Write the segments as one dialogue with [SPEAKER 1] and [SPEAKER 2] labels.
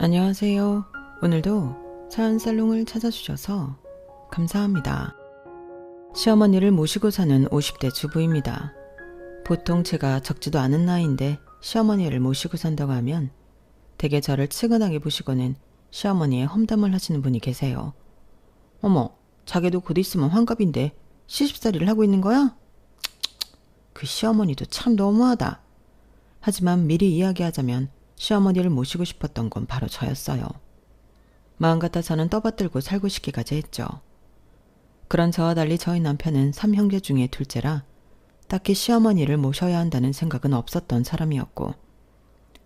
[SPEAKER 1] 안녕하세요. 오늘도 사연살롱을 찾아주셔서 감사합니다. 시어머니를 모시고 사는 50대 주부입니다. 보통 제가 적지도 않은 나이인데 시어머니를 모시고 산다고 하면 되게 저를 측은하게 보시고는 시어머니의 험담을 하시는 분이 계세요. 어머, 자기도 곧 있으면 환갑인데 시집살이를 하고 있는 거야? 그 시어머니도 참 너무하다. 하지만 미리 이야기하자면 시어머니를 모시고 싶었던 건 바로 저였어요. 마음 같아서는 떠받들고 살고 싶기까지 했죠. 그런 저와 달리 저희 남편은 3형제 중에 둘째라 딱히 시어머니를 모셔야 한다는 생각은 없었던 사람이었고,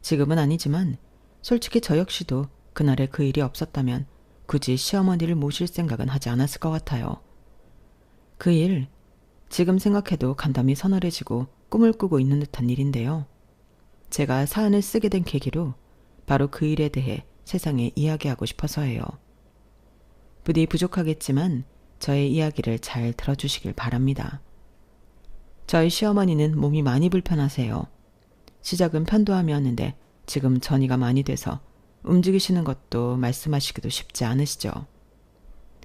[SPEAKER 1] 지금은 아니지만 솔직히 저 역시도 그날에 그 일이 없었다면 굳이 시어머니를 모실 생각은 하지 않았을 것 같아요. 그 일, 지금 생각해도 간담이 서늘해지고 꿈을 꾸고 있는 듯한 일인데요. 제가 사연을 쓰게 된 계기로 바로 그 일에 대해 세상에 이야기하고 싶어서예요. 부디 부족하겠지만 저의 이야기를 잘 들어주시길 바랍니다. 저희 시어머니는 몸이 많이 불편하세요. 시작은 편도암이었는데 지금 전이가 많이 돼서 움직이시는 것도 말씀하시기도 쉽지 않으시죠.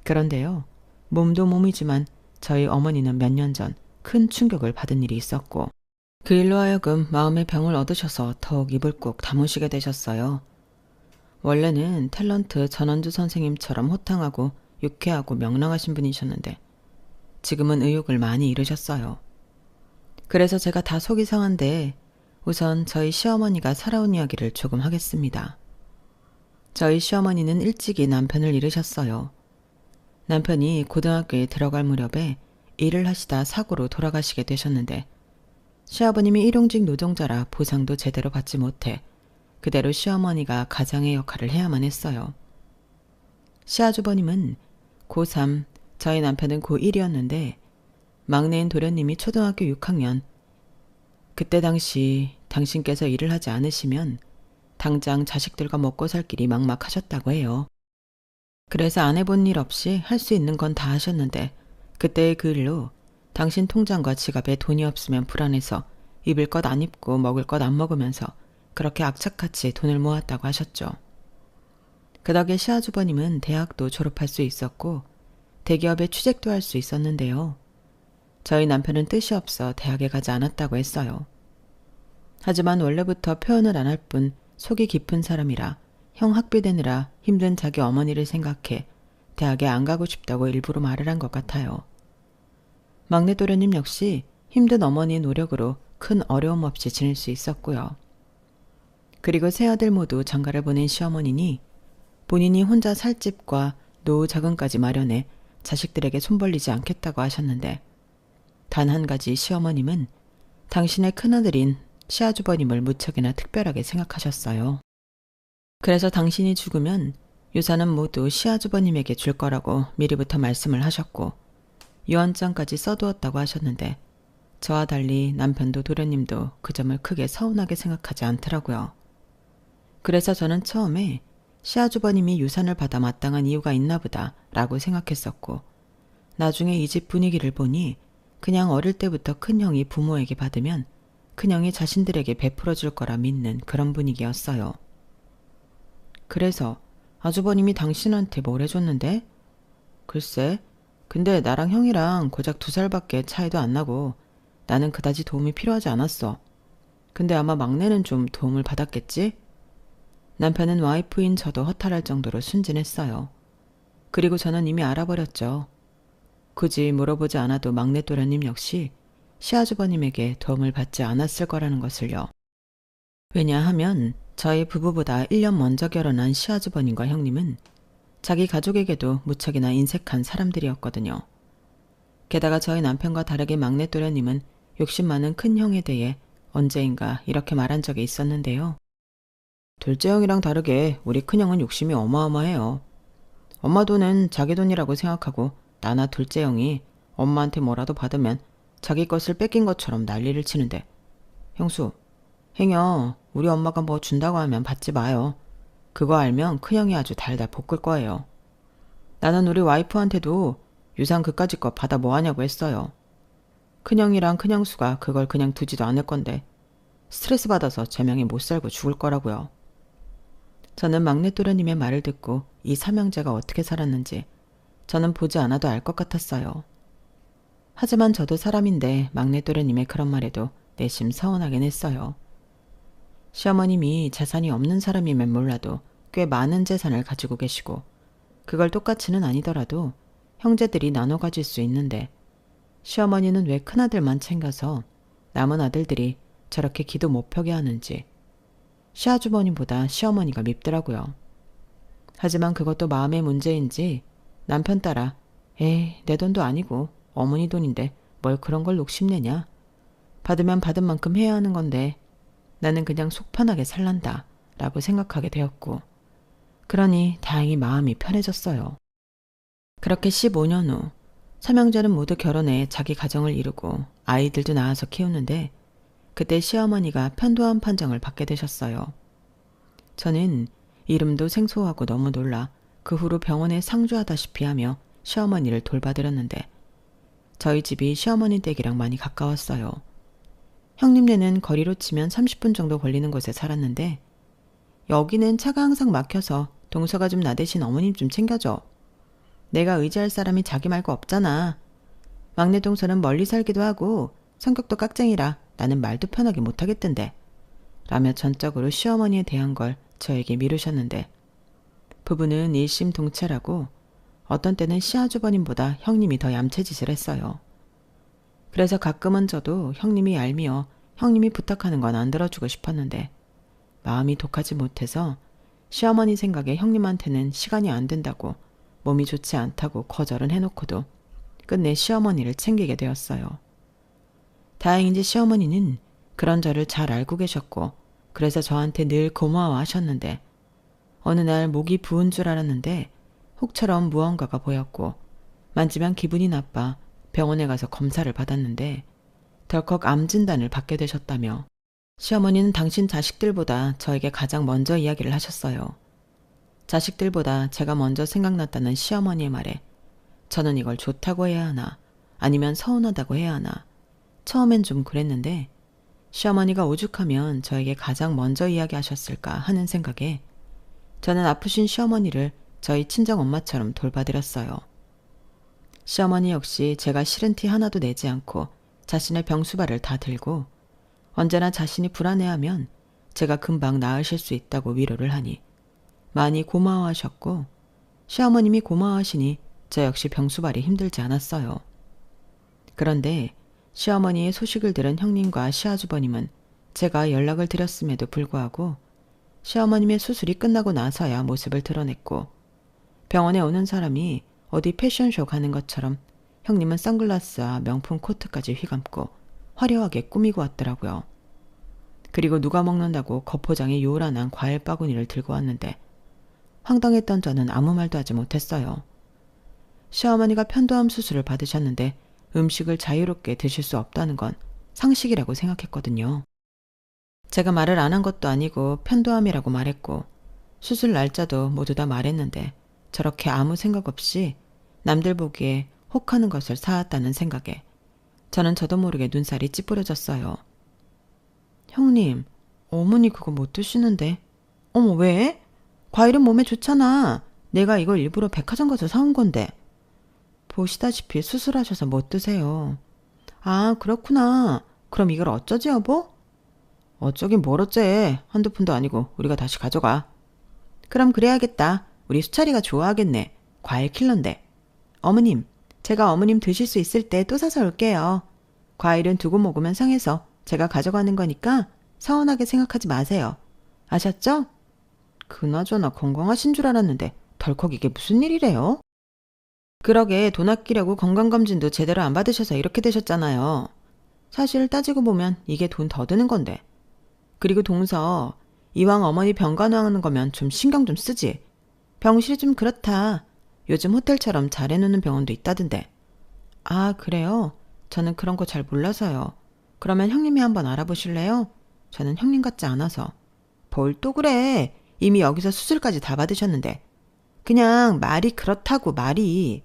[SPEAKER 1] 그런데요, 몸도 몸이지만 저희 어머니는 몇 년 전 큰 충격을 받은 일이 있었고, 그 일로 하여금 마음의 병을 얻으셔서 더욱 입을 꾹 다무시게 되셨어요. 원래는 탤런트 전원주 선생님처럼 호탕하고 유쾌하고 명랑하신 분이셨는데 지금은 의욕을 많이 잃으셨어요. 그래서 제가 다 속이 상한데 우선 저희 시어머니가 살아온 이야기를 조금 하겠습니다. 저희 시어머니는 일찍이 남편을 잃으셨어요. 남편이 고등학교에 들어갈 무렵에 일을 하시다 사고로 돌아가시게 되셨는데, 시아버님이 일용직 노동자라 보상도 제대로 받지 못해 그대로 시어머니가 가장의 역할을 해야만 했어요. 시아주버님은 고3, 저희 남편은 고1이었는데 막내인 도련님이 초등학교 6학년, 그때 당시 당신께서 일을 하지 않으시면 당장 자식들과 먹고 살 길이 막막하셨다고 해요. 그래서 안 해본 일 없이 할 수 있는 건 다 하셨는데 그때의 그 일로 당신 통장과 지갑에 돈이 없으면 불안해서 입을 것 안 입고 먹을 것 안 먹으면서 그렇게 악착같이 돈을 모았다고 하셨죠. 그 덕에 시아주버님은 대학도 졸업할 수 있었고 대기업에 취직도 할 수 있었는데요. 저희 남편은 뜻이 없어 대학에 가지 않았다고 했어요. 하지만 원래부터 표현을 안 할 뿐 속이 깊은 사람이라 형 학비 되느라 힘든 자기 어머니를 생각해 대학에 안 가고 싶다고 일부러 말을 한 것 같아요. 막내 도련님 역시 힘든 어머니의 노력으로 큰 어려움 없이 지낼 수 있었고요. 그리고 세 아들 모두 장가를 보낸 시어머니니 본인이 혼자 살 집과 노후 자금까지 마련해 자식들에게 손 벌리지 않겠다고 하셨는데, 단 한 가지 시어머님은 당신의 큰아들인 시아주버님을 무척이나 특별하게 생각하셨어요. 그래서 당신이 죽으면 유산은 모두 시아주버님에게 줄 거라고 미리부터 말씀을 하셨고 유언장까지 써두었다고 하셨는데, 저와 달리 남편도 도련님도 그 점을 크게 서운하게 생각하지 않더라고요. 그래서 저는 처음에 시아주버님이 유산을 받아 마땅한 이유가 있나 보다 라고 생각했었고, 나중에 이 집 분위기를 보니 그냥 어릴 때부터 큰형이 부모에게 받으면 큰형이 자신들에게 베풀어 줄 거라 믿는 그런 분위기였어요. 그래서 아주버님이 당신한테 뭘 해줬는데? 글쎄, 근데 나랑 형이랑 고작 2살밖에 차이도 안 나고 나는 그다지 도움이 필요하지 않았어. 근데 아마 막내는 좀 도움을 받았겠지? 남편은 와이프인 저도 허탈할 정도로 순진했어요. 그리고 저는 이미 알아버렸죠. 굳이 물어보지 않아도 막내 도련님 역시 시아주버님에게 도움을 받지 않았을 거라는 것을요. 왜냐하면 저희 부부보다 1년 먼저 결혼한 시아주버님과 형님은 자기 가족에게도 무척이나 인색한 사람들이었거든요. 게다가 저희 남편과 다르게 막내 도련님은 욕심 많은 큰형에 대해 언제인가 이렇게 말한 적이 있었는데요. 둘째 형이랑 다르게 우리 큰형은 욕심이 어마어마해요. 엄마 돈은 자기 돈이라고 생각하고 나나 둘째 형이 엄마한테 뭐라도 받으면 자기 것을 뺏긴 것처럼 난리를 치는데, 형수, 행여 우리 엄마가 뭐 준다고 하면 받지 마요. 그거 알면 큰형이 아주 달달 볶을 거예요. 나는 우리 와이프한테도 유산 그까짓 거 받아 뭐하냐고 했어요. 큰형이랑 큰형수가 그걸 그냥 두지도 않을 건데 스트레스 받아서 제명에 못 살고 죽을 거라고요. 저는 막내 또래님의 말을 듣고 이 삼형제가 어떻게 살았는지 저는 보지 않아도 알 것 같았어요. 하지만 저도 사람인데 막내 또래님의 그런 말에도 내심 서운하긴 했어요. 시어머님이 재산이 없는 사람이면 몰라도 꽤 많은 재산을 가지고 계시고 그걸 똑같이는 아니더라도 형제들이 나눠 가질 수 있는데 시어머니는 왜 큰아들만 챙겨서 남은 아들들이 저렇게 기도 못 펴게 하는지 시아주버님보다 시어머니가 밉더라고요. 하지만 그것도 마음의 문제인지 남편 따라 에이 내 돈도 아니고 어머니 돈인데 뭘 그런 걸 욕심내냐. 받으면 받은 만큼 해야 하는 건데 나는 그냥 속 편하게 살란다 라고 생각하게 되었고 그러니 다행히 마음이 편해졌어요. 그렇게 15년 후 삼형제는 모두 결혼해 자기 가정을 이루고 아이들도 낳아서 키우는데 그때 시어머니가 편도암 판정을 받게 되셨어요. 저는 이름도 생소하고 너무 놀라 그 후로 병원에 상주하다시피 하며 시어머니를 돌봐드렸는데 저희 집이 시어머니 댁이랑 많이 가까웠어요. 형님네는 거리로 치면 30분 정도 걸리는 곳에 살았는데 여기는 차가 항상 막혀서 동서가 좀 나 대신 어머님 좀 챙겨줘. 내가 의지할 사람이 자기 말고 없잖아. 막내 동서는 멀리 살기도 하고 성격도 깍쟁이라 나는 말도 편하게 못하겠던데 라며 전적으로 시어머니에 대한 걸 저에게 미루셨는데 부부는 일심동체라고 어떤 때는 시아주버님보다 형님이 더 얌체짓을 했어요. 그래서 가끔은 저도 형님이 얄미워 형님이 부탁하는 건 안 들어주고 싶었는데 마음이 독하지 못해서 시어머니 생각에 형님한테는 시간이 안 된다고 몸이 좋지 않다고 거절은 해놓고도 끝내 시어머니를 챙기게 되었어요. 다행인지 시어머니는 그런 저를 잘 알고 계셨고 그래서 저한테 늘 고마워하셨는데 어느 날 목이 부은 줄 알았는데 혹처럼 무언가가 보였고 만지면 기분이 나빠 병원에 가서 검사를 받았는데 덜컥 암 진단을 받게 되셨다며 시어머니는 당신 자식들보다 저에게 가장 먼저 이야기를 하셨어요. 자식들보다 제가 먼저 생각났다는 시어머니의 말에 저는 이걸 좋다고 해야 하나 아니면 서운하다고 해야 하나 처음엔 좀 그랬는데 시어머니가 오죽하면 저에게 가장 먼저 이야기하셨을까 하는 생각에 저는 아프신 시어머니를 저희 친정엄마처럼 돌봐드렸어요. 시어머니 역시 제가 싫은 티 하나도 내지 않고 자신의 병수발을 다 들고 언제나 자신이 불안해하면 제가 금방 나으실 수 있다고 위로를 하니 많이 고마워하셨고 시어머님이 고마워하시니 저 역시 병수발이 힘들지 않았어요. 그런데 시어머니의 소식을 들은 형님과 시아주버님은 제가 연락을 드렸음에도 불구하고 시어머님의 수술이 끝나고 나서야 모습을 드러냈고 병원에 오는 사람이 어디 패션쇼 가는 것처럼 형님은 선글라스와 명품 코트까지 휘감고 화려하게 꾸미고 왔더라고요. 그리고 누가 먹는다고 겉포장에 요란한 과일 바구니를 들고 왔는데 황당했던 저는 아무 말도 하지 못했어요. 시어머니가 편도암 수술을 받으셨는데 음식을 자유롭게 드실 수 없다는 건 상식이라고 생각했거든요. 제가 말을 안 한 것도 아니고 편도암이라고 말했고 수술 날짜도 모두 다 말했는데 저렇게 아무 생각 없이 남들 보기에 혹하는 것을 사왔다는 생각에 저는 저도 모르게 눈살이 찌푸려졌어요. 형님, 어머니 그거 못 드시는데. 어머 왜? 과일은 몸에 좋잖아. 내가 이걸 일부러 백화점 가서 사온 건데. 보시다시피 수술하셔서 못 드세요. 아 그렇구나. 그럼 이걸 어쩌지 여보? 어쩌긴 뭘 어째. 한두 푼도 아니고 우리가 다시 가져가. 그럼 그래야겠다. 우리 수차리가 좋아하겠네. 과일 킬러인데. 어머님, 제가 어머님 드실 수 있을 때 또 사서 올게요. 과일은 두고 먹으면 상해서 제가 가져가는 거니까 서운하게 생각하지 마세요. 아셨죠? 그나저나 건강하신 줄 알았는데 덜컥 이게 무슨 일이래요? 그러게 돈 아끼려고 건강검진도 제대로 안 받으셔서 이렇게 되셨잖아요. 사실 따지고 보면 이게 돈 더 드는 건데. 그리고 동서, 이왕 어머니 병간호하는 거면 좀 신경 좀 쓰지. 병실이 좀 그렇다. 요즘 호텔처럼 잘 해놓는 병원도 있다던데. 아 그래요? 저는 그런 거 잘 몰라서요. 그러면 형님이 한번 알아보실래요? 저는 형님 같지 않아서. 뭘 또 그래. 이미 여기서 수술까지 다 받으셨는데. 그냥 말이 그렇다고 말이.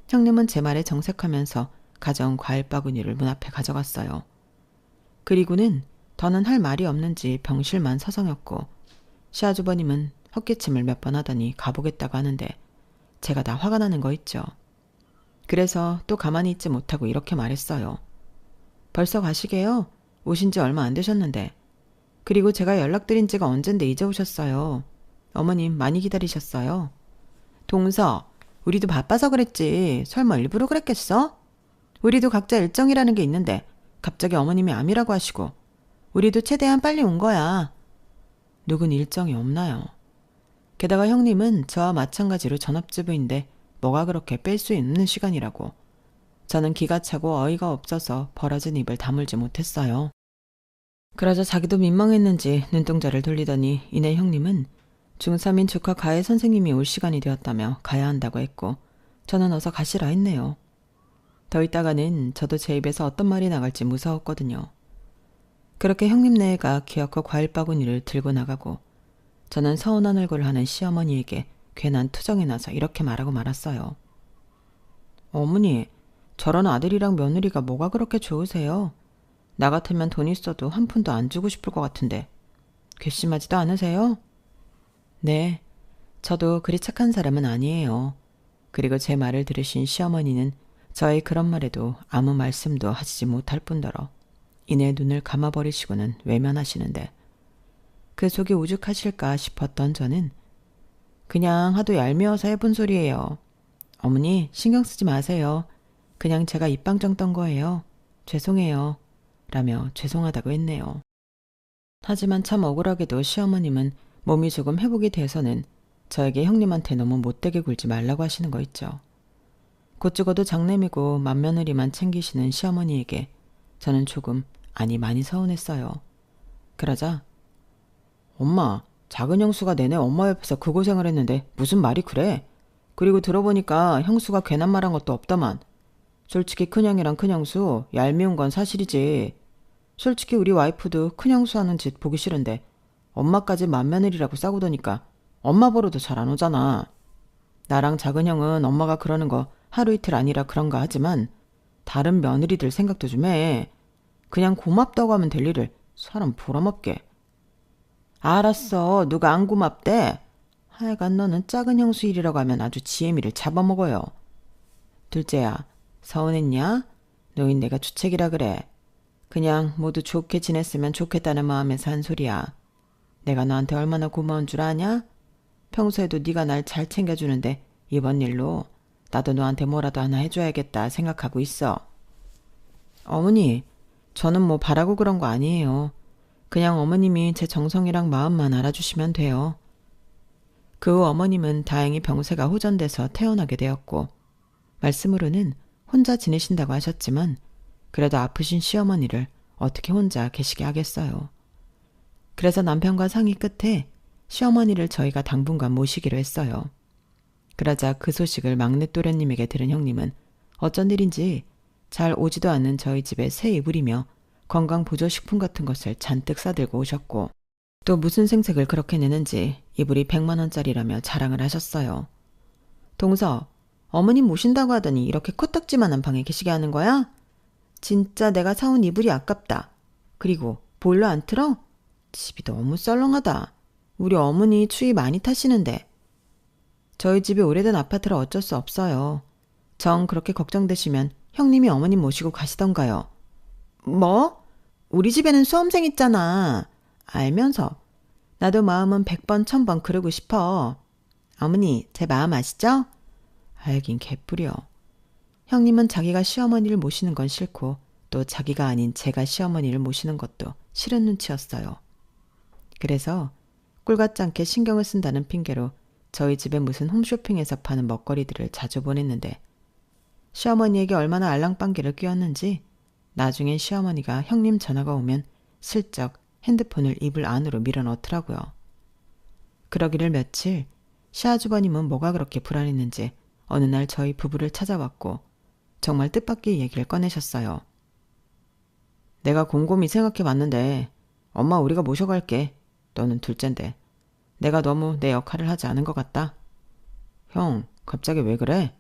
[SPEAKER 1] 형님은 제 말에 정색하면서 가져온 과일 바구니를 문 앞에 가져갔어요. 그리고는 더는 할 말이 없는지 병실만 서성였고 시아주버님은 헛기침을 몇 번 하더니 가보겠다고 하는데 제가 다 화가 나는 거 있죠. 그래서 또 가만히 있지 못하고 이렇게 말했어요. 벌써 가시게요? 오신 지 얼마 안 되셨는데. 그리고 제가 연락드린 지가 언젠데 이제 오셨어요. 어머님 많이 기다리셨어요. 동서, 우리도 바빠서 그랬지. 설마 일부러 그랬겠어? 우리도 각자 일정이라는 게 있는데 갑자기 어머님이 암이라고 하시고 우리도 최대한 빨리 온 거야. 누군 일정이 없나요? 게다가 형님은 저와 마찬가지로 전업주부인데 뭐가 그렇게 뺄 수 있는 시간이라고. 저는 기가 차고 어이가 없어서 벌어진 입을 다물지 못했어요. 그러자 자기도 민망했는지 눈동자를 돌리더니 이내 형님은 중3인 조카 가해 선생님이 올 시간이 되었다며 가야 한다고 했고 저는 어서 가시라 했네요. 더 있다가는 저도 제 입에서 어떤 말이 나갈지 무서웠거든요. 그렇게 형님네가 기어코 과일 바구니를 들고 나가고 저는 서운한 얼굴을 하는 시어머니에게 괜한 투정이 나서 이렇게 말하고 말았어요. 어머니, 저런 아들이랑 며느리가 뭐가 그렇게 좋으세요? 나 같으면 돈 있어도 한 푼도 안 주고 싶을 것 같은데 괘씸하지도 않으세요? 네, 저도 그리 착한 사람은 아니에요. 그리고 제 말을 들으신 시어머니는 저의 그런 말에도 아무 말씀도 하시지 못할 뿐더러 이내 눈을 감아버리시고는 외면하시는데 그 속이 오죽하실까 싶었던 저는 그냥 하도 얄미워서 해본 소리예요. 어머니 신경 쓰지 마세요. 그냥 제가 입방정 떤 거예요. 죄송해요. 라며 죄송하다고 했네요. 하지만 참 억울하게도 시어머님은 몸이 조금 회복이 돼서는 저에게 형님한테 너무 못되게 굴지 말라고 하시는 거 있죠. 곧 죽어도 장남이고 맏며느리만 챙기시는 시어머니에게 저는 조금 아니 많이 서운했어요. 그러자 엄마, 작은 형수가 내내 엄마 옆에서 그 고생을 했는데 무슨 말이 그래? 그리고 들어보니까 형수가 괜한 말한 것도 없다만. 솔직히 큰형이랑 큰형수 얄미운 건 사실이지. 솔직히 우리 와이프도 큰형수 하는 짓 보기 싫은데 엄마까지 맏며느리라고 싸우더니까 엄마 보러도 잘 안 오잖아. 나랑 작은 형은 엄마가 그러는 거 하루 이틀 아니라 그런가 하지만 다른 며느리들 생각도 좀 해. 그냥 고맙다고 하면 될 일을 사람 보람없게. 알았어. 누가 안 고맙대? 하여간 너는 작은 형수 일이라고 하면 아주 지혜미를 잡아먹어요. 둘째야, 서운했냐? 너흰 내가 주책이라 그래. 그냥 모두 좋게 지냈으면 좋겠다는 마음에서 한 소리야. 내가 너한테 얼마나 고마운 줄 아냐? 평소에도 네가 날 잘 챙겨주는데 이번 일로 나도 너한테 뭐라도 하나 해줘야겠다 생각하고 있어. 어머니, 저는 뭐 바라고 그런 거 아니에요. 그냥 어머님이 제 정성이랑 마음만 알아주시면 돼요. 그 후 어머님은 다행히 병세가 호전돼서 퇴원하게 되었고 말씀으로는 혼자 지내신다고 하셨지만 그래도 아프신 시어머니를 어떻게 혼자 계시게 하겠어요. 그래서 남편과 상의 끝에 시어머니를 저희가 당분간 모시기로 했어요. 그러자 그 소식을 막내 또래님에게 들은 형님은 어쩐 일인지 잘 오지도 않는 저희 집에 새 이불이며 건강보조식품 같은 것을 잔뜩 싸들고 오셨고 또 무슨 생색을 그렇게 내는지 이불이 100만 원짜리라며 자랑을 하셨어요. 동서, 어머님 모신다고 하더니 이렇게 코딱지만한 방에 계시게 하는 거야? 진짜 내가 사온 이불이 아깝다. 그리고 보일러 안 틀어? 집이 너무 썰렁하다. 우리 어머니 추위 많이 타시는데. 저희 집이 오래된 아파트라 어쩔 수 없어요. 정 그렇게 걱정되시면 형님이 어머님 모시고 가시던가요. 뭐? 우리 집에는 수험생 있잖아. 알면서. 나도 마음은 100번 1000번 그러고 싶어. 어머니, 제 마음 아시죠? 알긴 개뿔이요. 형님은 자기가 시어머니를 모시는 건 싫고 또 자기가 아닌 제가 시어머니를 모시는 것도 싫은 눈치였어요. 그래서 꿀같지 않게 신경을 쓴다는 핑계로 저희 집에 무슨 홈쇼핑에서 파는 먹거리들을 자주 보냈는데 시어머니에게 얼마나 알랑방귀를 뀌었는지 나중엔 시어머니가 형님 전화가 오면 슬쩍 핸드폰을 이불 안으로 밀어넣더라고요. 그러기를 며칠 시아주버님은 뭐가 그렇게 불안했는지 어느 날 저희 부부를 찾아왔고 정말 뜻밖의 얘기를 꺼내셨어요. 내가 곰곰이 생각해봤는데 엄마 우리가 모셔갈게. 너는 둘째인데 내가 너무 내 역할을 하지 않은 것 같다. 형, 갑자기 왜 그래?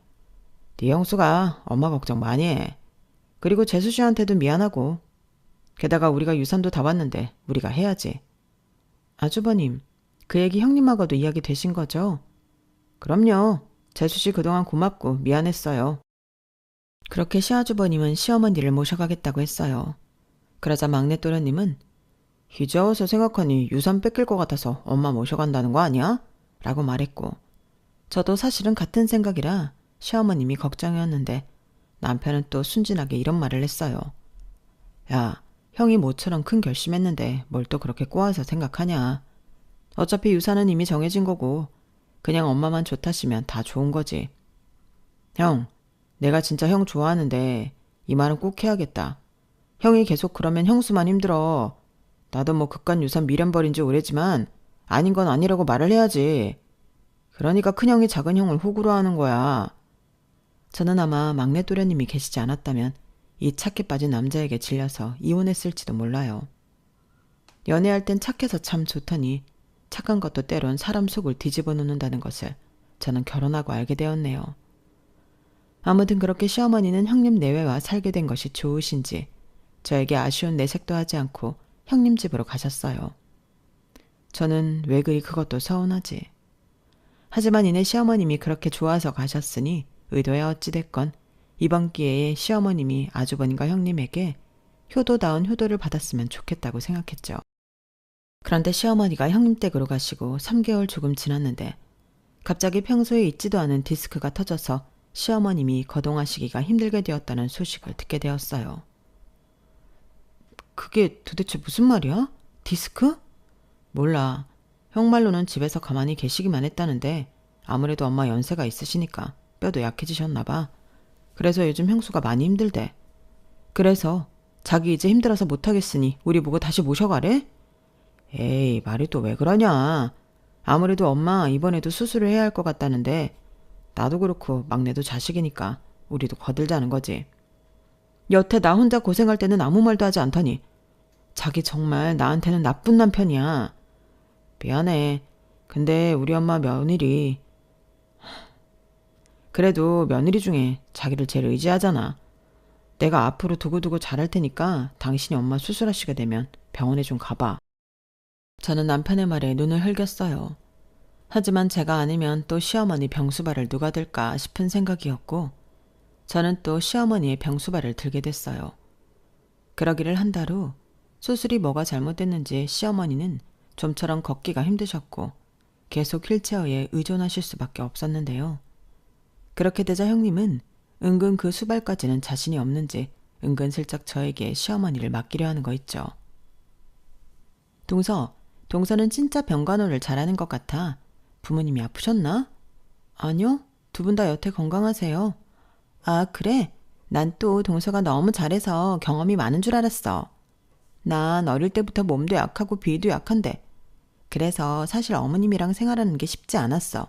[SPEAKER 1] 네 형수가 엄마 걱정 많이 해. 그리고 재수 씨한테도 미안하고. 게다가 우리가 유산도 다 받는데 우리가 해야지. 아주버님, 그 얘기 형님하고도 이야기 되신 거죠? 그럼요. 재수씨 그동안 고맙고 미안했어요. 그렇게 시아주버님은 시어머니를 모셔가겠다고 했어요. 그러자 막내 또래님은 이제 와서 생각하니 유산 뺏길 것 같아서 엄마 모셔간다는 거 아니야? 라고 말했고, 저도 사실은 같은 생각이라 시어머님이 걱정이었는데 남편은 또 순진하게 이런 말을 했어요. 야, 형이 모처럼 큰 결심했는데 뭘 또 그렇게 꼬아서 생각하냐. 어차피 유산은 이미 정해진 거고 그냥 엄마만 좋다시면 다 좋은 거지. 형, 내가 진짜 형 좋아하는데 이 말은 꼭 해야겠다. 형이 계속 그러면 형수만 힘들어. 나도 뭐 그깟 유산 미련버린 지 오래지만 아닌 건 아니라고 말을 해야지. 그러니까 큰형이 작은형을 호구로 하는 거야. 저는 아마 막내 또래님이 계시지 않았다면 이 착해 빠진 남자에게 질려서 이혼했을지도 몰라요. 연애할 땐 착해서 참 좋더니 착한 것도 때론 사람 속을 뒤집어 놓는다는 것을 저는 결혼하고 알게 되었네요. 아무튼 그렇게 시어머니는 형님 내외와 살게 된 것이 좋으신지 저에게 아쉬운 내색도 하지 않고 형님 집으로 가셨어요. 저는 왜 그리 그것도 서운하지. 하지만 이내 시어머님이 그렇게 좋아서 가셨으니 의도야 어찌됐건 이번 기회에 시어머님이 아주버님과 형님에게 효도다운 효도를 받았으면 좋겠다고 생각했죠. 그런데 시어머니가 형님 댁으로 가시고 3개월 조금 지났는데 갑자기 평소에 있지도 않은 디스크가 터져서 시어머님이 거동하시기가 힘들게 되었다는 소식을 듣게 되었어요. 그게 도대체 무슨 말이야? 디스크? 몰라. 형 말로는 집에서 가만히 계시기만 했다는데 아무래도 엄마 연세가 있으시니까 뼈도 약해지셨나 봐. 그래서 요즘 형수가 많이 힘들대. 그래서 자기 이제 힘들어서 못하겠으니 우리 보고 다시 모셔가래? 에이, 말이 또 왜 그러냐. 아무래도 엄마 이번에도 수술을 해야 할 것 같다는데 나도 그렇고 막내도 자식이니까 우리도 거들자는 거지. 여태 나 혼자 고생할 때는 아무 말도 하지 않더니 자기 정말 나한테는 나쁜 남편이야. 미안해. 근데 우리 엄마 며느리 그래도 며느리 중에 자기를 제일 의지하잖아. 내가 앞으로 두고두고 잘할 테니까 당신이 엄마 수술하시게 되면 병원에 좀 가봐. 저는 남편의 말에 눈을 흘겼어요. 하지만 제가 아니면 또 시어머니 병수발을 누가 들까 싶은 생각이었고 저는 또 시어머니의 병수발을 들게 됐어요. 그러기를 한 달 후 수술이 뭐가 잘못됐는지 시어머니는 좀처럼 걷기가 힘드셨고 계속 휠체어에 의존하실 수밖에 없었는데요. 그렇게 되자 형님은 은근 그 수발까지는 자신이 없는지 은근슬쩍 저에게 시어머니를 맡기려 하는 거 있죠. 동서는 진짜 병간호를 잘하는 것 같아. 부모님이 아프셨나? 아니요. 두 분 다 여태 건강하세요. 아, 그래? 난 또 동서가 너무 잘해서 경험이 많은 줄 알았어. 난 어릴 때부터 몸도 약하고 비위도 약한데 그래서 사실 어머님이랑 생활하는 게 쉽지 않았어.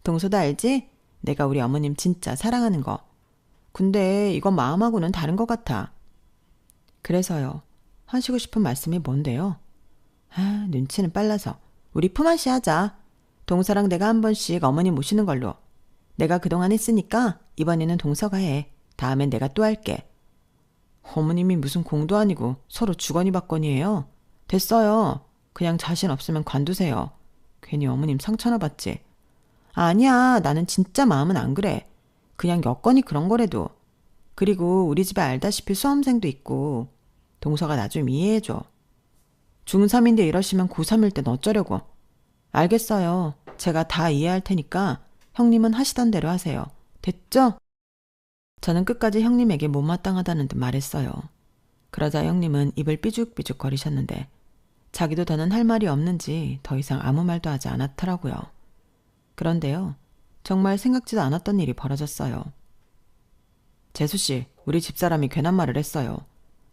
[SPEAKER 1] 동서도 알지? 내가 우리 어머님 진짜 사랑하는 거. 근데 이건 마음하고는 다른 것 같아. 그래서요. 하시고 싶은 말씀이 뭔데요? 아, 눈치는 빨라서. 우리 품앗이 하자. 동서랑 내가 한 번씩 어머니 모시는 걸로. 내가 그동안 했으니까 이번에는 동서가 해. 다음엔 내가 또 할게. 어머님이 무슨 공도 아니고 서로 주거니 받거니예요. 됐어요. 그냥 자신 없으면 관두세요. 괜히 어머님 상처나 받지. 아니야, 나는 진짜 마음은 안 그래. 그냥 여건이 그런 거래도. 그리고 우리 집에 알다시피 수험생도 있고 동서가 나 좀 이해해줘. 중3인데 이러시면 고3일 땐 어쩌려고. 알겠어요. 제가 다 이해할 테니까 형님은 하시던 대로 하세요. 됐죠? 저는 끝까지 형님에게 못마땅하다는 듯 말했어요. 그러자 형님은 입을 삐죽삐죽 거리셨는데 자기도 더는 할 말이 없는지 더 이상 아무 말도 하지 않았더라고요. 그런데요. 정말 생각지도 않았던 일이 벌어졌어요. 재수씨, 우리 집사람이 괜한 말을 했어요.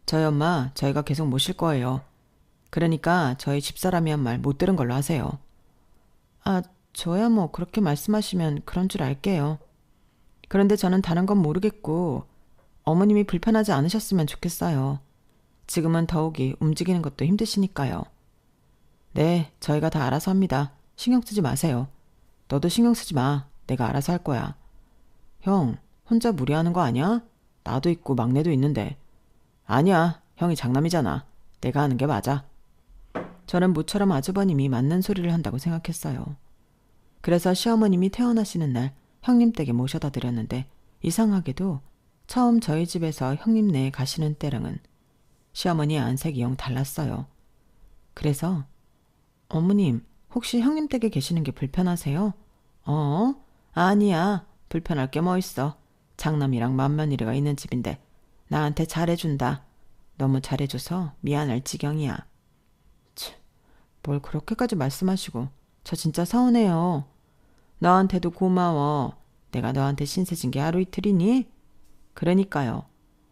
[SPEAKER 1] 저희 엄마 저희가 계속 모실 거예요. 그러니까 저희 집사람이 한 말 못 들은 걸로 하세요. 아, 저야 뭐 그렇게 말씀하시면 그런 줄 알게요. 그런데 저는 다른 건 모르겠고 어머님이 불편하지 않으셨으면 좋겠어요. 지금은 더욱이 움직이는 것도 힘드시니까요. 네, 저희가 다 알아서 합니다. 신경 쓰지 마세요. 너도 신경 쓰지 마. 내가 알아서 할 거야. 형, 혼자 무리하는 거 아니야? 나도 있고 막내도 있는데. 아니야, 형이 장남이잖아. 내가 하는 게 맞아. 저는 모처럼 아주버님이 맞는 소리를 한다고 생각했어요. 그래서 시어머님이 퇴원하시는 날 형님 댁에 모셔다 드렸는데 이상하게도 처음 저희 집에서 형님네 가시는 때랑은 시어머니의 안색이 영 달랐어요. 그래서 어머님, 혹시 형님 댁에 계시는 게 불편하세요? 아니야. 불편할 게 뭐 있어. 장남이랑 맏며느리가 있는 집인데 나한테 잘해준다. 너무 잘해줘서 미안할 지경이야. 뭘 그렇게까지 말씀하시고. 저 진짜 서운해요. 너한테도 고마워. 내가 너한테 신세진 게 하루 이틀이니? 그러니까요.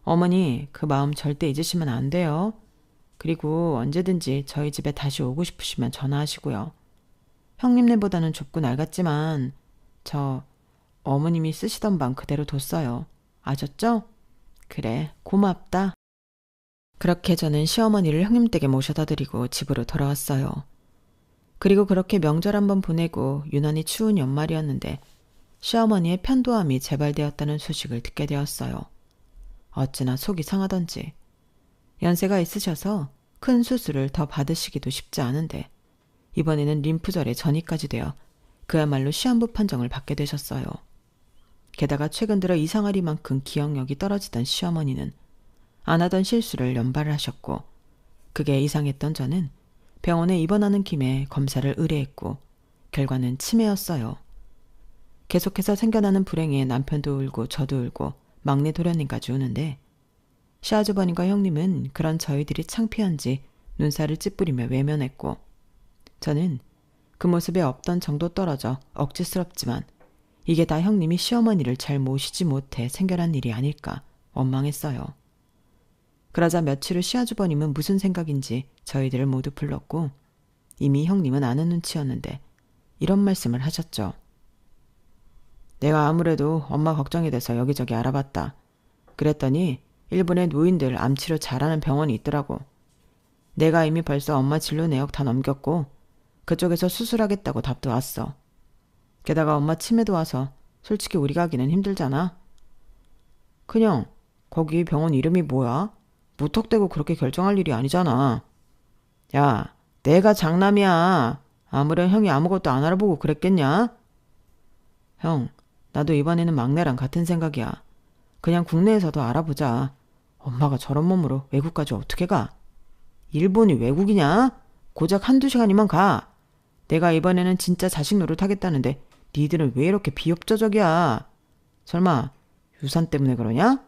[SPEAKER 1] 어머니, 그 마음 절대 잊으시면 안 돼요. 그리고 언제든지 저희 집에 다시 오고 싶으시면 전화하시고요. 형님네보다는 좁고 낡았지만 저 어머님이 쓰시던 방 그대로 뒀어요. 아셨죠? 그래, 고맙다. 그렇게 저는 시어머니를 형님 댁에 모셔다 드리고 집으로 돌아왔어요. 그리고 그렇게 명절 한번 보내고 유난히 추운 연말이었는데 시어머니의 편도암이 재발되었다는 소식을 듣게 되었어요. 어찌나 속이 상하던지. 연세가 있으셔서 큰 수술을 더 받으시기도 쉽지 않은데 이번에는 림프절에 전이까지 되어 그야말로 시한부 판정을 받게 되셨어요. 게다가 최근 들어 이상하리만큼 기억력이 떨어지던 시어머니는 안 하던 실수를 연발을 하셨고 그게 이상했던 저는 병원에 입원하는 김에 검사를 의뢰했고 결과는 치매였어요. 계속해서 생겨나는 불행에 남편도 울고 저도 울고 막내 도련님까지 우는데 시아주버님과 형님은 그런 저희들이 창피한지 눈살을 찌푸리며 외면했고 저는 그 모습에 없던 정도 떨어져 억지스럽지만 이게 다 형님이 시어머니를 잘 모시지 못해 생겨난 일이 아닐까 원망했어요. 그러자 며칠 후 시아주버님은 무슨 생각인지 저희들을 모두 불렀고 이미 형님은 아는 눈치였는데 이런 말씀을 하셨죠. 내가 아무래도 엄마 걱정이 돼서 여기저기 알아봤다. 그랬더니 일본에 노인들 암치료 잘하는 병원이 있더라고. 내가 이미 벌써 엄마 진료 내역 다 넘겼고 그쪽에서 수술하겠다고 답도 왔어. 게다가 엄마 치매도 와서 솔직히 우리 가기는 힘들잖아. 그냥 거기 병원 이름이 뭐야? 무턱대고 그렇게 결정할 일이 아니잖아. 야, 내가 장남이야. 아무런 형이 아무것도 안 알아보고 그랬겠냐? 형, 나도 이번에는 막내랑 같은 생각이야. 그냥 국내에서도 알아보자. 엄마가 저런 몸으로 외국까지 어떻게 가? 일본이 외국이냐? 고작 한두 시간이면 가. 내가 이번에는 진짜 자식 노릇하겠다는데 니들은 왜 이렇게 비협조적이야? 설마 유산 때문에 그러냐?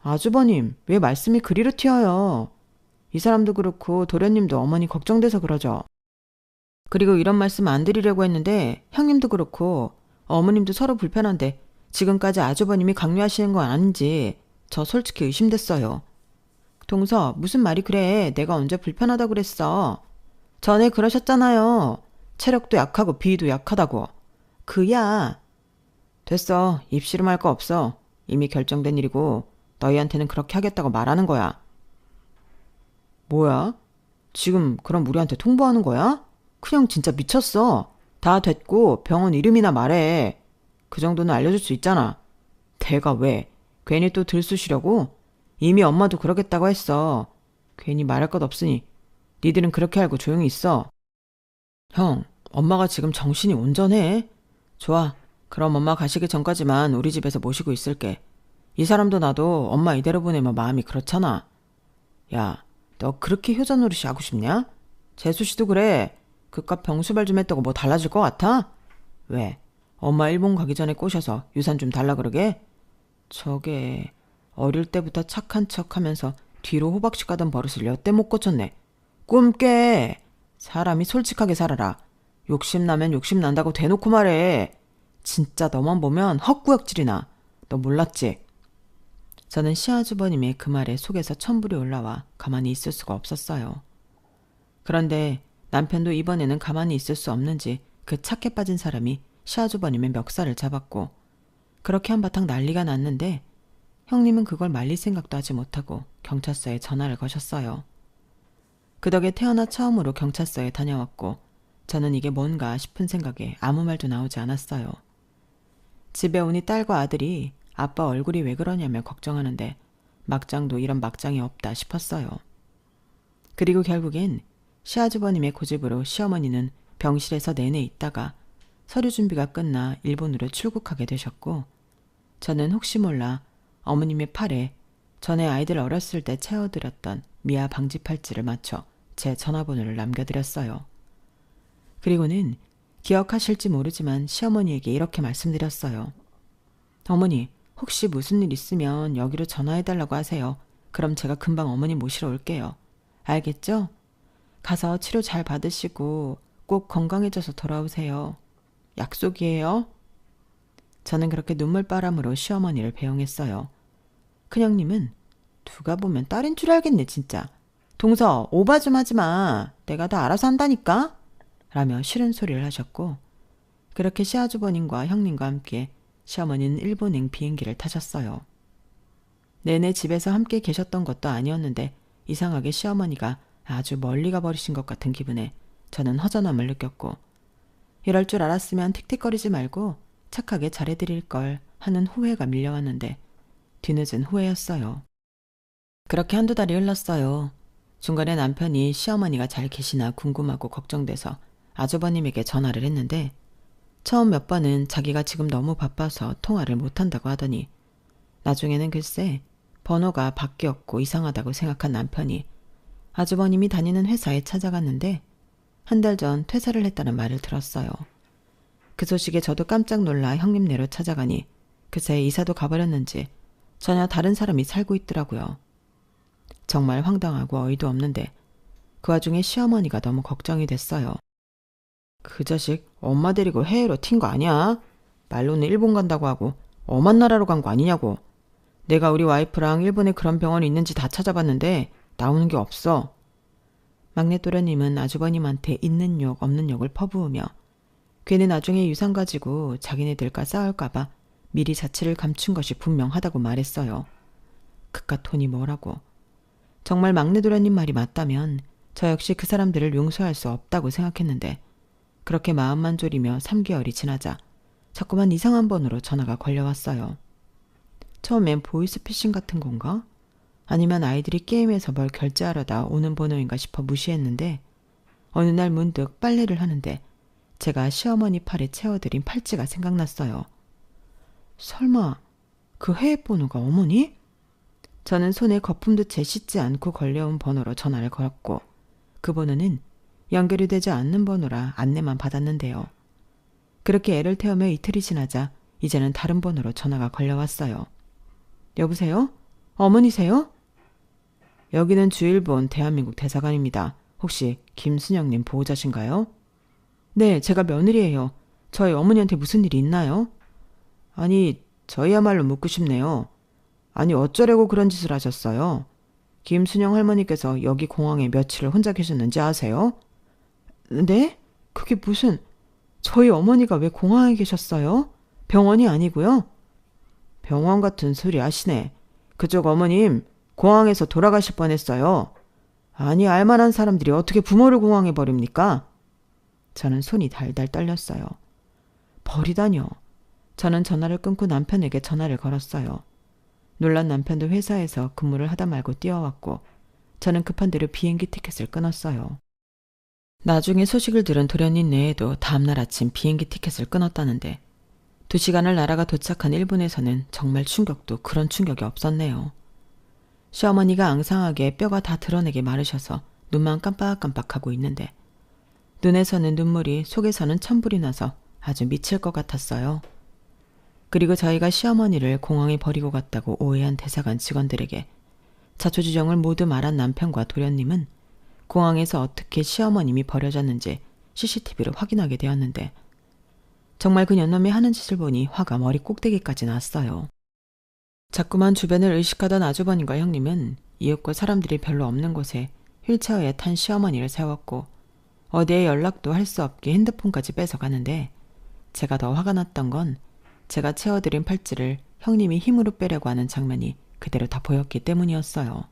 [SPEAKER 1] 아주버님, 왜 말씀이 그리로 튀어요? 이 사람도 그렇고 도련님도 어머니 걱정돼서 그러죠. 그리고 이런 말씀 안 드리려고 했는데 형님도 그렇고 어머님도 서로 불편한데 지금까지 아주버님이 강요하시는 건 아닌지 저 솔직히 의심됐어요. 동서, 무슨 말이 그래. 내가 언제 불편하다고 그랬어. 전에 그러셨잖아요. 체력도 약하고 비위도 약하다고. 그야. 됐어. 입씨름할 거 없어. 이미 결정된 일이고 너희한테는 그렇게 하겠다고 말하는 거야. 뭐야? 지금 그럼 우리한테 통보하는 거야? 그냥 진짜 미쳤어. 다 됐고 병원 이름이나 말해. 그 정도는 알려줄 수 있잖아. 내가 왜? 괜히 또 들쑤시려고? 이미 엄마도 그러겠다고 했어. 괜히 말할 것 없으니 니들은 그렇게 알고 조용히 있어. 형, 엄마가 지금 정신이 온전해. 좋아. 그럼 엄마 가시기 전까지만 우리 집에서 모시고 있을게. 이 사람도 나도 엄마 이대로 보내면 마음이 그렇잖아. 야, 너 그렇게 효자 노릇이 하고 싶냐? 재수 씨도 그래. 그깟 병수발 좀 했다고 뭐 달라질 것 같아? 왜? 엄마 일본 가기 전에 꼬셔서 유산 좀 달라 그러게? 저게 어릴 때부터 착한 척하면서 뒤로 호박씨 가던 버릇을 여태 못 고쳤네. 꿈 깨. 사람이 솔직하게 살아라. 욕심나면 욕심난다고 대놓고 말해. 진짜 너만 보면 헛구역질이나. 너 몰랐지? 저는 시아주버님의 그 말에 속에서 천불이 올라와 가만히 있을 수가 없었어요. 그런데 남편도 이번에는 가만히 있을 수 없는지 그 착해 빠진 사람이 시아주버님의 멱살을 잡았고 그렇게 한바탕 난리가 났는데 형님은 그걸 말릴 생각도 하지 못하고 경찰서에 전화를 거셨어요. 그 덕에 태어나 처음으로 경찰서에 다녀왔고 저는 이게 뭔가 싶은 생각에 아무 말도 나오지 않았어요. 집에 오니 딸과 아들이 아빠 얼굴이 왜 그러냐며 걱정하는데 막장도 이런 막장이 없다 싶었어요. 그리고 결국엔 시아주버님의 고집으로 시어머니는 병실에서 내내 있다가 서류 준비가 끝나 일본으로 출국하게 되셨고, 저는 혹시 몰라 어머님의 팔에 전에 아이들 어렸을 때 채워드렸던 미아 방지 팔찌를 맞춰 제 전화번호를 남겨드렸어요. 그리고는 기억하실지 모르지만 시어머니에게 이렇게 말씀드렸어요. 어머니, 혹시 무슨 일 있으면 여기로 전화해달라고 하세요. 그럼 제가 금방 어머니 모시러 올게요. 알겠죠? 가서 치료 잘 받으시고 꼭 건강해져서 돌아오세요. 약속이에요. 저는 그렇게 눈물바람으로 시어머니를 배웅했어요. 큰형님은 누가 보면 딸인 줄 알겠네 진짜. 동서 오바 좀 하지 마. 내가 다 알아서 한다니까. 라며 싫은 소리를 하셨고, 그렇게 시아주버님과 형님과 함께 시어머니는 일본행 비행기를 타셨어요. 내내 집에서 함께 계셨던 것도 아니었는데 이상하게 시어머니가 아주 멀리 가버리신 것 같은 기분에 저는 허전함을 느꼈고, 이럴 줄 알았으면 틱틱거리지 말고 착하게 잘해드릴 걸 하는 후회가 밀려왔는데 뒤늦은 후회였어요. 그렇게 한두 달이 흘렀어요. 중간에 남편이 시어머니가 잘 계시나 궁금하고 걱정돼서 아주버님에게 전화를 했는데 처음 몇 번은 자기가 지금 너무 바빠서 통화를 못한다고 하더니 나중에는 글쎄 번호가 바뀌었고 이상하다고 생각한 남편이 아주버님이 다니는 회사에 찾아갔는데 한 달 전 퇴사를 했다는 말을 들었어요. 그 소식에 저도 깜짝 놀라 형님네로 찾아가니 그새 이사도 가버렸는지 전혀 다른 사람이 살고 있더라고요. 정말 황당하고 어이도 없는데 그 와중에 시어머니가 너무 걱정이 됐어요. 그 자식 엄마 데리고 해외로 튄 거 아니야? 말로는 일본 간다고 하고 엄한 나라로 간 거 아니냐고. 내가 우리 와이프랑 일본에 그런 병원이 있는지 다 찾아봤는데 나오는 게 없어. 막내 또래님은 아주버님한테 있는 욕 없는 욕을 퍼부으며 괜히 나중에 유산 가지고 자기네들과 싸울까봐 미리 자취를 감춘 것이 분명하다고 말했어요. 그깟 돈이 뭐라고. 정말 막내 도련님 말이 맞다면 저 역시 그 사람들을 용서할 수 없다고 생각했는데 그렇게 마음만 졸이며 3개월이 지나자 자꾸만 이상한 번호로 전화가 걸려왔어요. 처음엔 보이스피싱 같은 건가? 아니면 아이들이 게임에서 뭘 결제하려다 오는 번호인가 싶어 무시했는데 어느 날 문득 빨래를 하는데 제가 시어머니 팔에 채워드린 팔찌가 생각났어요. 설마 그 해외 번호가 어머니? 저는 손에 거품도 채 씻지 않고 걸려온 번호로 전화를 걸었고 그 번호는 연결이 되지 않는 번호라 안내만 받았는데요. 그렇게 애를 태우며 이틀이 지나자 이제는 다른 번호로 전화가 걸려왔어요. 여보세요? 어머니세요? 여기는 주일본 대한민국 대사관입니다. 혹시 김순영님 보호자신가요? 네, 제가 며느리예요. 저희 어머니한테 무슨 일이 있나요? 아니, 저희야말로 묻고 싶네요. 아니, 어쩌려고 그런 짓을 하셨어요? 김순영 할머니께서 여기 공항에 며칠을 혼자 계셨는지 아세요? 네? 그게 무슨... 저희 어머니가 왜 공항에 계셨어요? 병원이 아니고요? 병원 같은 소리 하시네. 그쪽 어머님 공항에서 돌아가실 뻔했어요. 아니, 알만한 사람들이 어떻게 부모를 공항에 버립니까? 저는 손이 달달 떨렸어요. 버리다뇨. 저는 전화를 끊고 남편에게 전화를 걸었어요. 놀란 남편도 회사에서 근무를 하다 말고 뛰어왔고 저는 급한 대로 비행기 티켓을 끊었어요. 나중에 소식을 들은 도련님 내에도 다음날 아침 비행기 티켓을 끊었다는데 2시간을 날아가 도착한 일본에서는 정말 충격도 그런 충격이 없었네요. 시어머니가 앙상하게 뼈가 다 드러내게 마르셔서 눈만 깜빡깜빡하고 있는데 눈에서는 눈물이 속에서는 천불이 나서 아주 미칠 것 같았어요. 그리고 저희가 시어머니를 공항에 버리고 갔다고 오해한 대사관 직원들에게 자초지종을 모두 말한 남편과 도련님은 공항에서 어떻게 시어머님이 버려졌는지 CCTV로 확인하게 되었는데 정말 그 년놈이 하는 짓을 보니 화가 머리 꼭대기까지 났어요. 자꾸만 주변을 의식하던 아주버님과 형님은 이윽고 사람들이 별로 없는 곳에 휠체어에 탄 시어머니를 세웠고 어디에 연락도 할 수 없게 핸드폰까지 뺏어가는데 제가 더 화가 났던 건 제가 채워드린 팔찌를 형님이 힘으로 빼려고 하는 장면이 그대로 다 보였기 때문이었어요.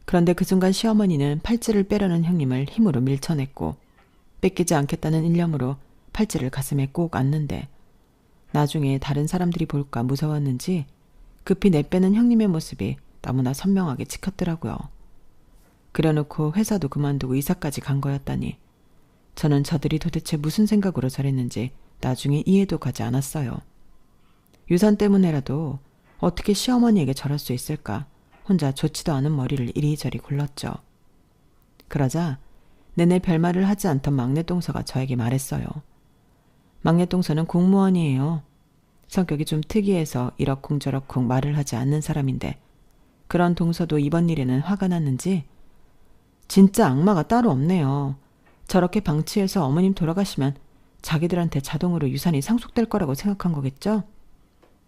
[SPEAKER 1] 그런데 그 순간 시어머니는 팔찌를 빼려는 형님을 힘으로 밀쳐냈고 뺏기지 않겠다는 일념으로 팔찌를 가슴에 꼭 안는데 나중에 다른 사람들이 볼까 무서웠는지 급히 내빼는 형님의 모습이 너무나 선명하게 찍혔더라고요. 그래놓고 회사도 그만두고 이사까지 간 거였다니. 저는 저들이 도대체 무슨 생각으로 저랬는지 나중에 이해도 가지 않았어요. 유산 때문에라도 어떻게 시어머니에게 저럴 수 있을까 혼자 좋지도 않은 머리를 이리저리 굴렀죠. 그러자 내내 별말을 하지 않던 막내 동서가 저에게 말했어요. 막내 동서는 공무원이에요. 성격이 좀 특이해서 이러쿵저러쿵 말을 하지 않는 사람인데 그런 동서도 이번 일에는 화가 났는지 진짜 악마가 따로 없네요. 저렇게 방치해서 어머님 돌아가시면 자기들한테 자동으로 유산이 상속될 거라고 생각한 거겠죠?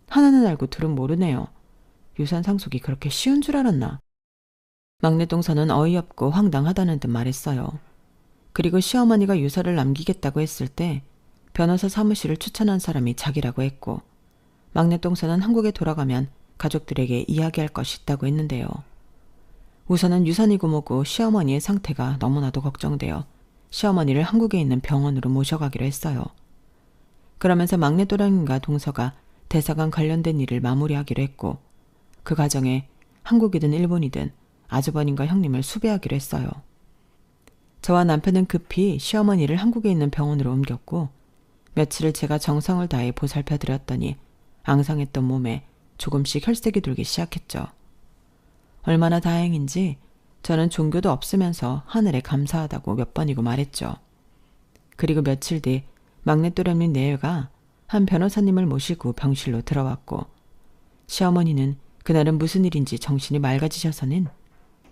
[SPEAKER 1] 하나는 알고 둘은 모르네요. 유산 상속이 그렇게 쉬운 줄 알았나? 막내 동서는 어이없고 황당하다는 듯 말했어요. 그리고 시어머니가 유서를 남기겠다고 했을 때 변호사 사무실을 추천한 사람이 자기라고 했고 막내 동서는 한국에 돌아가면 가족들에게 이야기할 것이 있다고 했는데요. 우선은 유산이고 뭐고 시어머니의 상태가 너무나도 걱정되어 시어머니를 한국에 있는 병원으로 모셔가기로 했어요. 그러면서 막내 또랑이가 동서가 대사관 관련된 일을 마무리하기로 했고 그 과정에 한국이든 일본이든 아주버님과 형님을 수배하기로 했어요. 저와 남편은 급히 시어머니를 한국에 있는 병원으로 옮겼고 며칠을 제가 정성을 다해 보살펴드렸더니 앙상했던 몸에 조금씩 혈색이 돌기 시작했죠. 얼마나 다행인지 저는 종교도 없으면서 하늘에 감사하다고 몇 번이고 말했죠. 그리고 며칠 뒤 막내 또래님 내외가 한 변호사님을 모시고 병실로 들어왔고 시어머니는 그날은 무슨 일인지 정신이 맑아지셔서는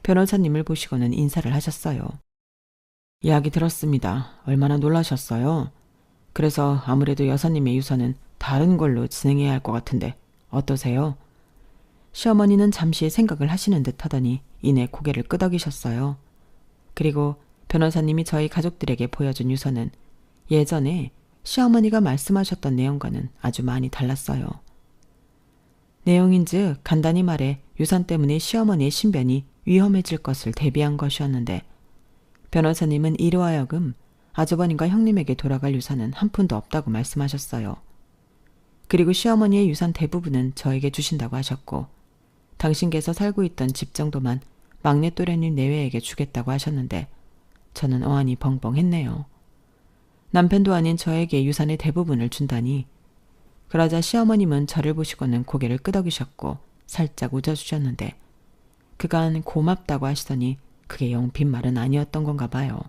[SPEAKER 1] 변호사님을 보시고는 인사를 하셨어요. 이야기 들었습니다. 얼마나 놀라셨어요? 그래서 아무래도 여사님의 유서는 다른 걸로 진행해야 할 것 같은데 어떠세요? 시어머니는 잠시 생각을 하시는 듯 하더니 이내 고개를 끄덕이셨어요. 그리고 변호사님이 저희 가족들에게 보여준 유서는 예전에 시어머니가 말씀하셨던 내용과는 아주 많이 달랐어요. 내용인즉 간단히 말해 유산 때문에 시어머니의 신변이 위험해질 것을 대비한 것이었는데 변호사님은 이로 하여금 아주버님과 형님에게 돌아갈 유산은 한 푼도 없다고 말씀하셨어요. 그리고 시어머니의 유산 대부분은 저에게 주신다고 하셨고 당신께서 살고 있던 집 정도만 막내 또래님 내외에게 주겠다고 하셨는데 저는 어안이 벙벙했네요. 남편도 아닌 저에게 유산의 대부분을 준다니. 그러자 시어머님은 저를 보시고는 고개를 끄덕이셨고 살짝 웃어주셨는데 그간 고맙다고 하시더니 그게 영 빈말은 아니었던 건가 봐요.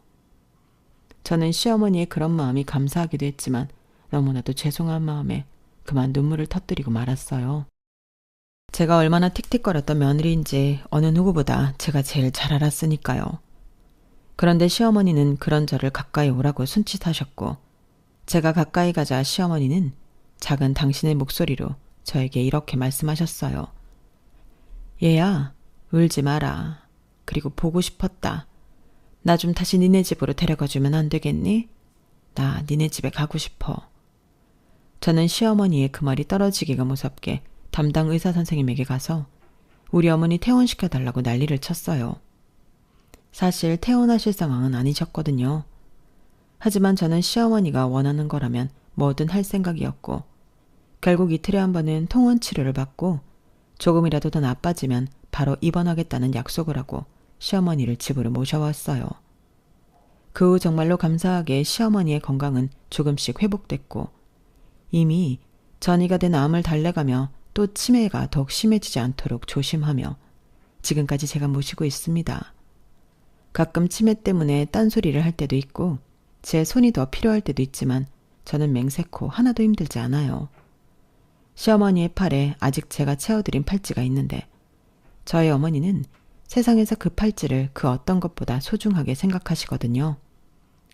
[SPEAKER 1] 저는 시어머니의 그런 마음이 감사하기도 했지만 너무나도 죄송한 마음에 그만 눈물을 터뜨리고 말았어요. 제가 얼마나 틱틱거렸던 며느리인지 어느 누구보다 제가 제일 잘 알았으니까요. 그런데 시어머니는 그런 저를 가까이 오라고 손짓하셨고 제가 가까이 가자 시어머니는 작은 당신의 목소리로 저에게 이렇게 말씀하셨어요. 얘야, 울지 마라. 그리고 보고 싶었다. 나 좀 다시 니네 집으로 데려가주면 안 되겠니? 나 니네 집에 가고 싶어. 저는 시어머니의 그 말이 떨어지기가 무섭게 담당 의사 선생님에게 가서 우리 어머니 퇴원시켜달라고 난리를 쳤어요. 사실 퇴원하실 상황은 아니셨거든요. 하지만 저는 시어머니가 원하는 거라면 뭐든 할 생각이었고 결국 이틀에 한 번은 통원 치료를 받고 조금이라도 더 나빠지면 바로 입원하겠다는 약속을 하고 시어머니를 집으로 모셔왔어요. 그 후 정말로 감사하게 시어머니의 건강은 조금씩 회복됐고 이미 전이가 된 암을 달래가며 또 치매가 더욱 심해지지 않도록 조심하며 지금까지 제가 모시고 있습니다. 가끔 치매 때문에 딴소리를 할 때도 있고 제 손이 더 필요할 때도 있지만 저는 맹세코 하나도 힘들지 않아요. 시어머니의 팔에 아직 제가 채워드린 팔찌가 있는데 저희 어머니는 세상에서 그 팔찌를 그 어떤 것보다 소중하게 생각하시거든요.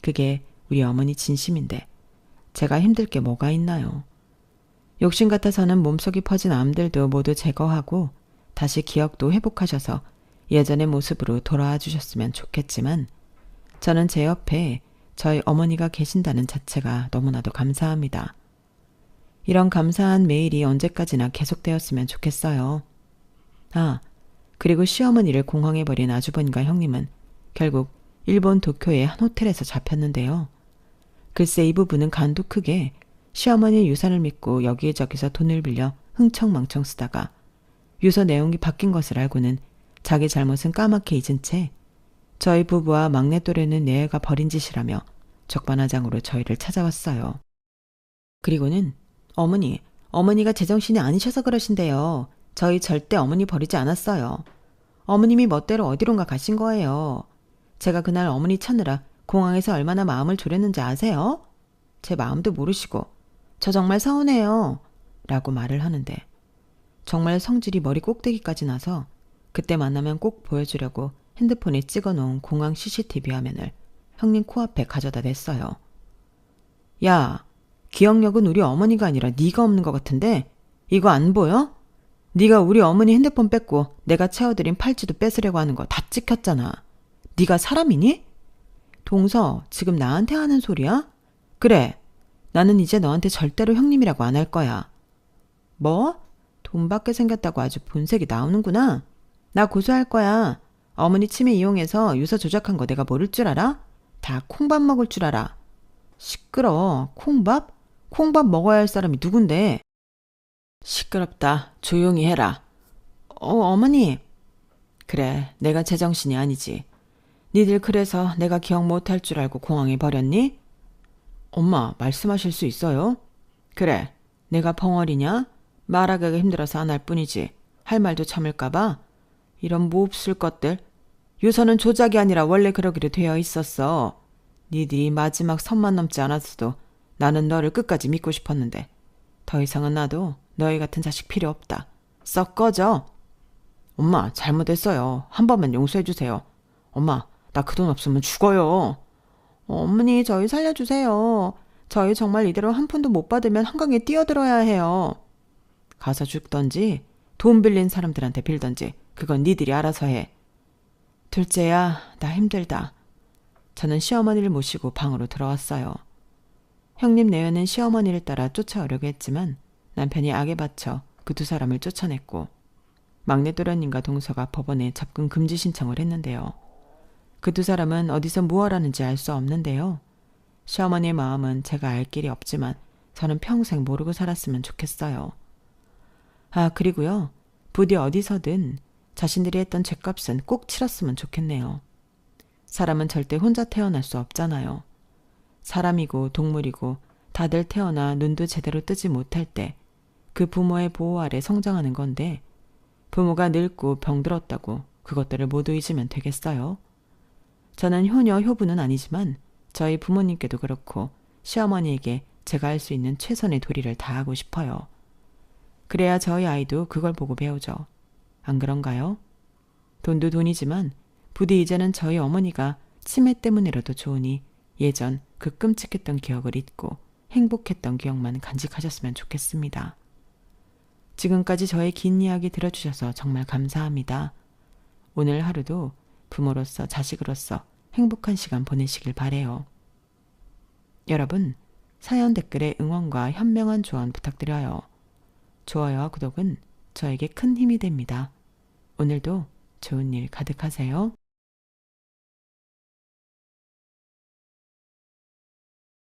[SPEAKER 1] 그게 우리 어머니 진심인데 제가 힘들 게 뭐가 있나요? 욕심 같아서는 몸속이 퍼진 암들도 모두 제거하고 다시 기억도 회복하셔서 예전의 모습으로 돌아와 주셨으면 좋겠지만 저는 제 옆에 저희 어머니가 계신다는 자체가 너무나도 감사합니다. 이런 감사한 매일이 언제까지나 계속되었으면 좋겠어요. 아, 그리고 시어머니를 공황해버린 아주버님과 형님은 결국 일본 도쿄의 한 호텔에서 잡혔는데요. 글쎄 이 부분은 간도 크게 시어머니의 유산을 믿고 여기저기서 돈을 빌려 흥청망청 쓰다가 유서 내용이 바뀐 것을 알고는 자기 잘못은 까맣게 잊은 채 저희 부부와 막내 또래는 내 애가 버린 짓이라며 적반하장으로 저희를 찾아왔어요. 그리고는 어머니가 제정신이 아니셔서 그러신데요. 저희 절대 어머니 버리지 않았어요. 어머님이 멋대로 어디론가 가신 거예요. 제가 그날 어머니 찾느라 공항에서 얼마나 마음을 졸였는지 아세요? 제 마음도 모르시고 저 정말 서운해요. 라고 말을 하는데 정말 성질이 머리 꼭대기까지 나서 그때 만나면 꼭 보여주려고 핸드폰에 찍어놓은 공항 CCTV 화면을 형님 코앞에 가져다 댔어요. 야, 기억력은 우리 어머니가 아니라 네가 없는 것 같은데 이거 안 보여? 네가 우리 어머니 핸드폰 뺏고 내가 채워드린 팔찌도 뺏으려고 하는 거 다 찍혔잖아. 네가 사람이니? 동서, 지금 나한테 하는 소리야? 그래, 나는 이제 너한테 절대로 형님이라고 안 할 거야. 뭐? 돈 받게 생겼다고 아주 본색이 나오는구나. 나 고소할 거야. 어머니 치매 이용해서 유서 조작한 거 내가 모를 줄 알아? 다 콩밥 먹을 줄 알아. 시끄러워. 콩밥? 콩밥 먹어야 할 사람이 누군데? 시끄럽다. 조용히 해라. 어머니. 그래, 내가 제정신이 아니지. 니들 그래서 내가 기억 못할 줄 알고 공항에 버렸니? 엄마, 말씀하실 수 있어요? 그래, 내가 벙어리냐? 말하기가 힘들어서 안 할 뿐이지. 할 말도 참을까봐? 이런 몹쓸 것들. 유서는 조작이 아니라 원래 그러기로 되어 있었어. 니들이 마지막 선만 넘지 않았어도 나는 너를 끝까지 믿고 싶었는데 더 이상은 나도 너희 같은 자식 필요 없다. 썩 꺼져. 엄마, 잘못했어요. 한 번만 용서해 주세요. 엄마, 나 그 돈 없으면 죽어요. 어머니, 저희 살려주세요. 저희 정말 이대로 한 푼도 못 받으면 한강에 뛰어들어야 해요. 가서 죽던지 돈 빌린 사람들한테 빌던지 그건 니들이 알아서 해. 둘째야, 나 힘들다. 저는 시어머니를 모시고 방으로 들어왔어요. 형님 내외는 시어머니를 따라 쫓아오려고 했지만 남편이 악에 받쳐 그 두 사람을 쫓아냈고 막내 또련님과 동서가 법원에 접근 금지 신청을 했는데요. 그 두 사람은 어디서 무엇하는지 알 수 없는데요. 시어머니의 마음은 제가 알 길이 없지만 저는 평생 모르고 살았으면 좋겠어요. 아, 그리고요. 부디 어디서든 자신들이 했던 죗값은 꼭 치렀으면 좋겠네요. 사람은 절대 혼자 태어날 수 없잖아요. 사람이고 동물이고 다들 태어나 눈도 제대로 뜨지 못할 때 그 부모의 보호 아래 성장하는 건데 부모가 늙고 병들었다고 그것들을 모두 잊으면 되겠어요? 저는 효녀 효부는 아니지만 저희 부모님께도 그렇고 시어머니에게 제가 할 수 있는 최선의 도리를 다하고 싶어요. 그래야 저희 아이도 그걸 보고 배우죠. 안 그런가요? 돈도 돈이지만 부디 이제는 저희 어머니가 치매 때문이라도 좋으니 예전 그 끔찍했던 기억을 잊고 행복했던 기억만 간직하셨으면 좋겠습니다. 지금까지 저의 긴 이야기 들어주셔서 정말 감사합니다. 오늘 하루도 부모로서 자식으로서 행복한 시간 보내시길 바래요. 여러분, 사연 댓글에 응원과 현명한 조언 부탁드려요. 좋아요와 구독은 저에게 큰 힘이 됩니다. 오늘도 좋은 일 가득하세요.